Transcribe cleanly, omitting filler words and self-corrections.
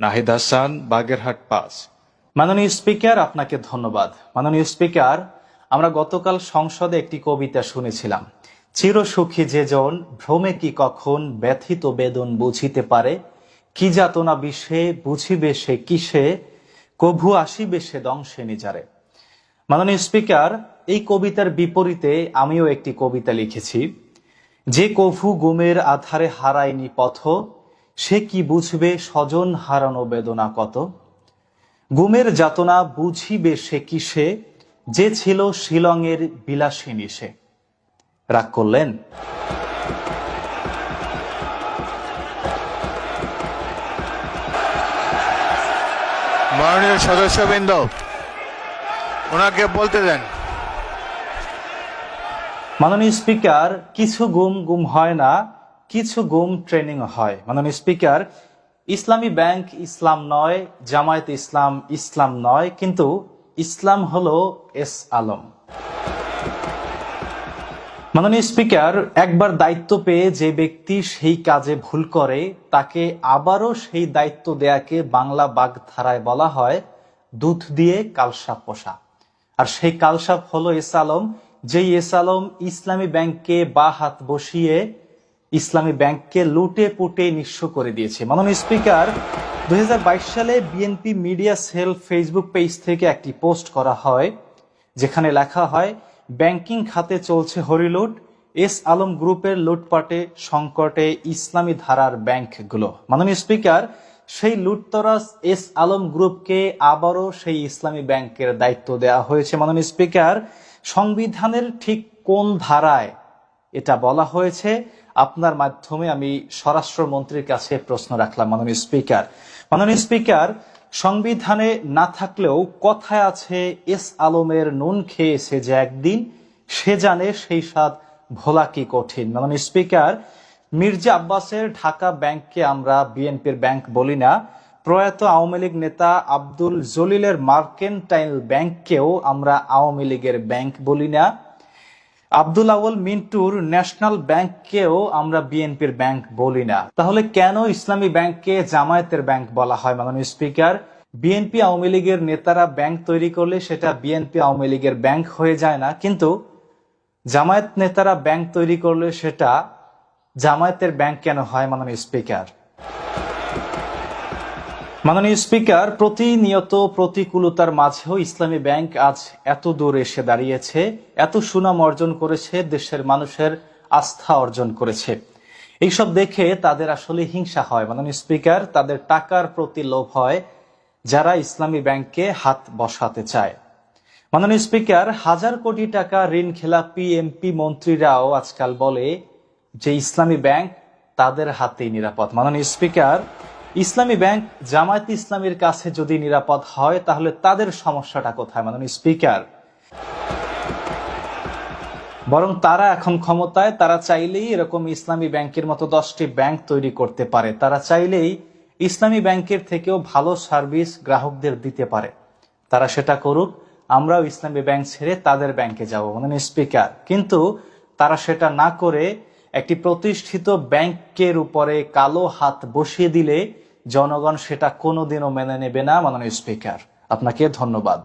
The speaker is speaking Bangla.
নাহিদ হাসান, বাগেরহাট ৫। মাননীয় স্পিকার, আপনাকে ধন্যবাদ। মাননীয় স্পিকার, আমরা গতকাল সংসদে একটি কবিতা শুনেছিলাম। চিরসুখী যে জন ভ্রমে কি কখন ব্যথিত বেদন বুঝিতে পারে, কি যাতনা বিষে বুঝিবে সে কিসে, কভু আসিবে সে দংশে নিজারে। মাননীয় স্পিকার, এই কবিতার বিপরীতে আমিও একটি কবিতা লিখেছি। যে কভু গুমের আধারে হারায়নি পথ, সে কি বুঝবে স্বজন হারানো বেদনা কত। গুমের যাতনা বুঝিবে সে কিসে, যে ছিল শিলংয়ের বিলাসিনী সে। রাগ করলেন? মাননীয় সদস্যবৃন্দ, ওনাকে বলতে দেন। মাননীয় স্পিকার, কিছু গুম হয় না, কিছু গুম ট্রেনিং হয়। মাননীয় স্পিকার, ইসলামী ব্যাংক ইসলাম নয়, জামায়াত ইসলাম ইসলাম নয়, কিন্তু ইসলাম হলো এস আলম। মাননীয় স্পিকার, একবার দায়িত্ব পেয়ে যে ব্যক্তি সেই কাজে ভুল করে, তাকে আবারও সেই দায়িত্ব দেয়াকে বাংলা বাগধারায় বলা হয় দুধ দিয়ে কালসাপ পোষা। আর সেই কালসাপ হলো এস আলম, যেই এস আলম ইসলামী ব্যাংককে বা হাত বসিয়ে ইসলামী ব্যাংককে লুটে পুটে নিঃস্ব করে দিয়েছে। মাননীয় স্পিকার, 2022 সালে BNP media cell Facebook page থেকে একটি পোস্ট করা হয়, যেখানে লেখা হয় ব্যাংকিং খাতে চলছে হরিলুট, এস আলম গ্রুপের লুটপাটে সংকটে ইসলামী ধারার ব্যাংকগুলো। মাননীয় স্পিকার, সেই লুটতরাজ এস আলম গ্রুপকে আবারও সেই ইসলামী ব্যাংকের দায়িত্ব দেওয়া হয়েছে। মাননীয় স্পিকার, সংবিধানের ঠিক কোন ধারায় এটা বলা হয়েছে? আপনার মাধ্যমে আমি স্বরাষ্ট্রমন্ত্রীর কাছে প্রশ্ন রাখলাম। মাননীয় স্পিকার, সংবিধানে না থাকলেও কথায় আছে এস আলমের নুন খেয়েছে যে একদিন, সে জানে সেই স্বাদ ভোলা কি কঠিন। মাননীয় স্পিকার, মির্জা আব্বাসের ঢাকা ব্যাংককে আমরা বিএনপির ব্যাংক বলি না, প্রয়াত আওয়ামী লীগ নেতা আব্দুল জলিলের মার্কেন্টাইল ব্যাংককেও আমরা আওয়ামী লীগের ব্যাংক বলি না, আব্দুল আউয়াল মিন্টুর ন্যাশনাল ব্যাংককেও আমরা বিএনপির ব্যাংক বলি না। তাহলে কেন ইসলামী ব্যাংককে জামায়াতের ব্যাংক বলা হয়? মাননীয় স্পিকার, বিএনপি আওয়ামী লীগের নেতারা ব্যাংক তৈরি করলে সেটা বিএনপি আওয়ামী লীগের ব্যাংক হয়ে যায় না, কিন্তু জামায়াত নেতারা ব্যাংক তৈরি করলে সেটা জামায়াতের ব্যাংক কেন হয়? মাননীয় স্পিকার, প্রতিনিয়ত প্রতিকূলতার মাঝেও ইসলামী ব্যাংক আজ এত দূর এসে দাঁড়িয়েছে, এত সুনাম অর্জন করেছে, দেশের মানুষের আস্থা অর্জন করেছে। এইসব দেখে তাদের আসলে হিংসা হয়। মাননীয় স্পিকার, তাদের টাকার প্রতি লোভ হয় যারা ইসলামী ব্যাংকে হাত বসাতে চায়। মাননীয় স্পিকার, হাজার কোটি টাকা ঋণ খেলাপি এমপি মন্ত্রীরাও আজকাল বলে যে ইসলামী ব্যাংক তাদের হাতেই নিরাপদ। মাননীয় স্পিকার, ইসলামী ব্যাংক জামায়াত ইসলামীর কাছে যদি নিরাপদ হয়, তাহলে তাদের সমস্যাটা কোথায়? মাননীয় স্পিকার, বরং তারা এখন ক্ষমতায়, তারা চাইলেই এরকম ইসলামী ব্যাংকের মতো 10টি ব্যাংক তৈরি করতে পারে। তারা চাইলেই ইসলামী ব্যাংকের থেকেও ভালো সার্ভিস গ্রাহকদের দিতে পারে। তারা সেটা করুক, আমরাও ইসলামী ব্যাংক ছেড়ে তাদের ব্যাংকে যাব। মাননীয় স্পিকার, কিন্তু তারা সেটা না করে একটি প্রতিষ্ঠিত ব্যাংকের উপরে কালো হাত বসিয়ে দিলে জনগণ সেটা কোনোদিনও মেনে নেবে না। মাননীয় স্পিকার, আপনাকে ধন্যবাদ।